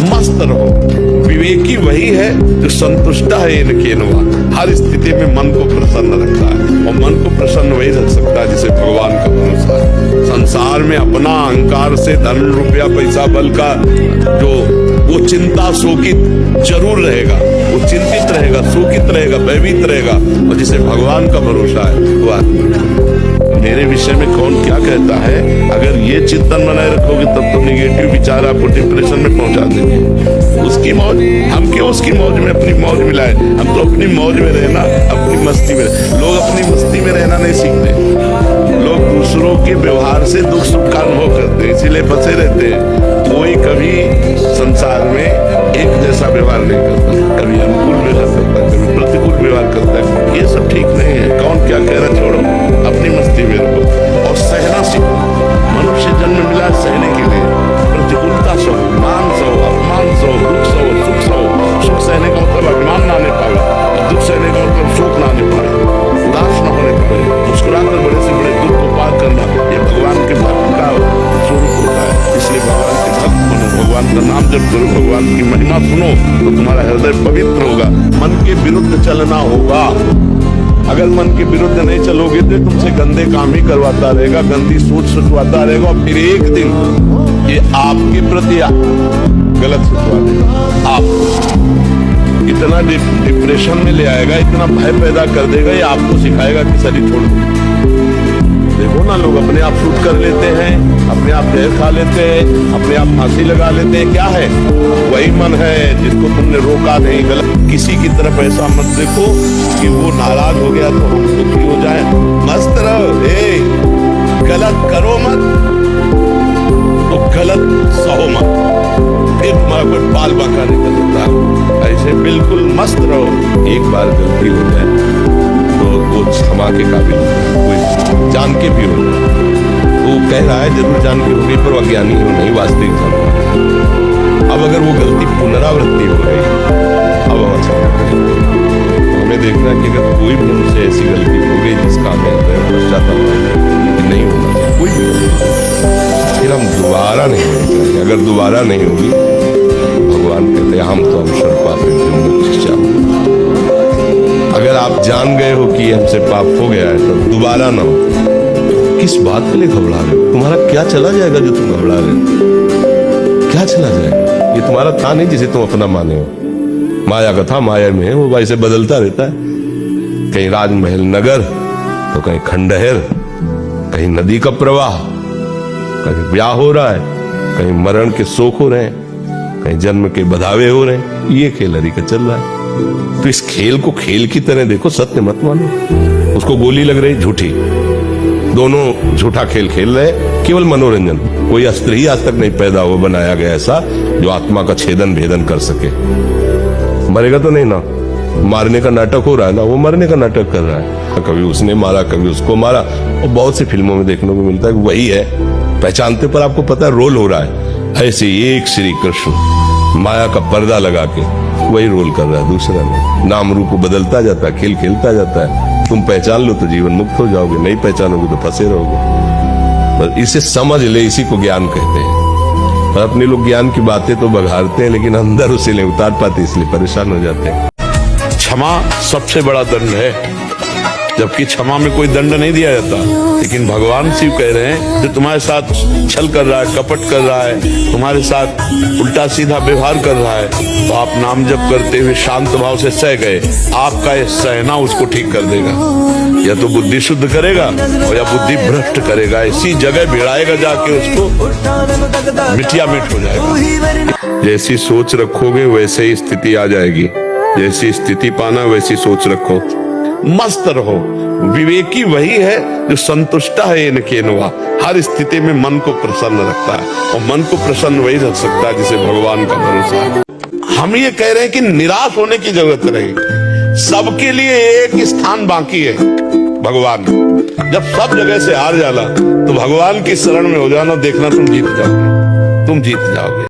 मस्त रहो। विवेकी वही है जो संतुष्ट है इनके नवा, हर स्थिति में मन को प्रसन्न रखता है, और मन को प्रसन्न वही रख सकता है जिसे भगवान का भरोसा है। संसार में अपना अहंकार से धन रुपया पैसा बल का जो वो चिंता शोकित जरूर रहेगा, वो चिंतित रहेगा, शोकित रहेगा, भयभीत रहेगा, और जिसे भगवान का भरोसा है वो आदमी। मेरे विषय में कौन क्या कहता है, अगर ये चिंतन बनाए रखोगे तब तो निगेटिव विचार आपको डिप्रेशन में पहुंचा देंगे। उसकी मौज, हम क्यों उसकी मौज में अपनी मौज मिलाए? हम तो अपनी मौज में रहना, अपनी मस्ती में। लोग अपनी मस्ती में रहना नहीं सीखते, लोग दूसरों के व्यवहार से दुख सुख का अनुभव करते हैं, इसीलिए फंसे रहते हैं। कोई कभी संसार में एक जैसा व्यवहार नहीं करता, कभी अनुकूल व्यवहार करता है, कभी प्रतिकूल व्यवहार करता है। ये सब ठीक नहीं है। कौन क्या कह रहा, छोड़ो, अपनी मस्ती में रहो और सहना सीखो। मनुष्य जन्म मिला सहने के लिए। प्रतिकूलता सहो, मान सहो, अपमान सहो, दुख सहो, सुख सहो। सुख सहने का मतलब अभिमान ना आने पावे, दुख सहने का मतलब शोक ना आने पावे, उदास न होने पावे, मुस्कुराकर बड़े से बड़े दुख को पार करना, ये भगवान के भक्त का स्वरूप होता है। इसलिए भगवान के भक्त बनो, भगवान का नाम जप करो, भगवान की महिमा सुनो तो तुम्हारा हृदय पवित्र होगा। मन के विरुद्ध चलना होगा। अगर मन के विरुद्ध नहीं चलोगे तो तुमसे गंदे काम ही करवाता रहेगा, गंदी सोच सोचवाता रहेगा, और फिर एक दिन ये आपके प्रति गलत सोचवा देगा। आप इतना डिप्रेशन में ले आएगा, इतना भय पैदा कर देगा, ये आपको सिखाएगा कि शरीर छोड़ दो। देखो ना, लोग अपने आप शूट कर लेते हैं, अपने आप जहर खा लेते हैं, अपने आप फांसी लगा लेते हैं। क्या है? वही मन है जिसको तुमने रोका नहीं। गलत किसी की तरफ ऐसा मत देखो कि वो नाराज हो गया तो हम दुखी हो जाए। मस्त रहो, गलत करो मत तो गलत सहो मत, फिर तुम्हारा कोई बाल बांका नहीं कर सकता। ऐसे बिल्कुल मस्त रहो। एक बार गलती हो जाए तो वो क्षमा के काबिल, कोई जान के भी हो जाए तो वो कह रहा है जरूर जान के होगी, पर अज्ञानी हो नहीं, वास्तविक जान। अब अगर वो गलती पुनरावृत्ति हो गई, अब हम अच्छा हमें देखना है कि अगर कोई भी हमसे ऐसी गलती हो गई जिसका हमें पश्चाताप नहीं होना चाहिए, कोई भी, फिर हम दोबारा नहीं होनी चाहिए। अगर दोबारा नहीं होगी, भगवान कहते हैं हम तो हम सर्वपाप अगर आप जान गए हो कि हमसे पाप हो गया है तो दोबारा ना हो। किस बात के लिए घबरा रहे हो? तुम्हारा क्या चला जाएगा जो तुम घबरा रहे हो? क्या चला जाएगा? ये तुम्हारा था नहीं जिसे तुम अपना माने हो। माया का था, माया में है, वो भाई से बदलता रहता है। कहीं राजमहल नगर तो कहीं खंडहर, कहीं नदी का प्रवाह, कहीं ब्याह हो रहा है, कहीं मरण के शोक हो रहे हैं, कहीं जन्म के बधावे हो रहे हैं। ये खेल हरी का चल रहा है। तो इस खेल को खेल की तरह देखो, सत्य मत मानो। उसको गोली लग रही झूठी, दोनों झूठा खेल खेल रहे, केवल मनोरंजन। कोई अस्त्र ही आज तक नहीं पैदा हुआ, बनाया गया ऐसा जो आत्मा का छेदन भेदन कर सके। मरेगा तो नहीं ना, मारने का नाटक हो रहा है ना, वो मरने का नाटक कर रहा है। कभी उसने मारा, कभी उसको मारा, और बहुत सी फिल्मों में देखने को मिलता है कि वही है। पहचानते पर आपको पता है रोल हो रहा है। ऐसे एक श्री कृष्ण माया का पर्दा लगा के वही रोल कर रहा है, दूसरा नहीं। नाम रूप बदलता जाता है, खेल खेलता जाता है। तुम पहचान लो तो जीवन मुक्त हो जाओगे, नहीं पहचानोगे तो फंसे रहोगे। बस इसे समझ ले, इसी को ज्ञान कहते हैं। और अपने लोग ज्ञान की बातें तो बघाड़ते हैं, लेकिन अंदर उसे नहीं उतार पाते, इसलिए परेशान हो जाते हैं। क्षमा सबसे बड़ा दंड है, जबकि क्षमा में कोई दंड नहीं दिया जाता। लेकिन भगवान शिव कह रहे हैं जो तुम्हारे साथ छल कर रहा है, कपट कर रहा है, तुम्हारे साथ उल्टा सीधा व्यवहार कर रहा है, तो आप नाम जप करते हुए शांत भाव से सह गए। आपका ये सहना उसको ठीक कर देगा, या तो बुद्धि शुद्ध करेगा और या बुद्धि भ्रष्ट करेगा। इसी जगह भिड़ाएगा जाके, उसको मिटिया मिट हो जाएगा। जैसी सोच रखोगे वैसे ही स्थिति आ जाएगी। जैसी स्थिति पाना वैसी सोच रखो। मस्त रहो। विवेकी वही है जो संतुष्ट है इनके नवा, हर स्थिति में मन को प्रसन्न रखता है, और मन को प्रसन्न वही रख सकता है जिसे भगवान का भरोसा है। हम ये कह रहे हैं कि निराश होने की जरूरत नहीं। सबके लिए एक स्थान बाकी है, भगवान। जब सब जगह से हार जाना तो भगवान की शरण में हो जाना, देखना तुम जीत जाओगे, तुम जीत जाओगे।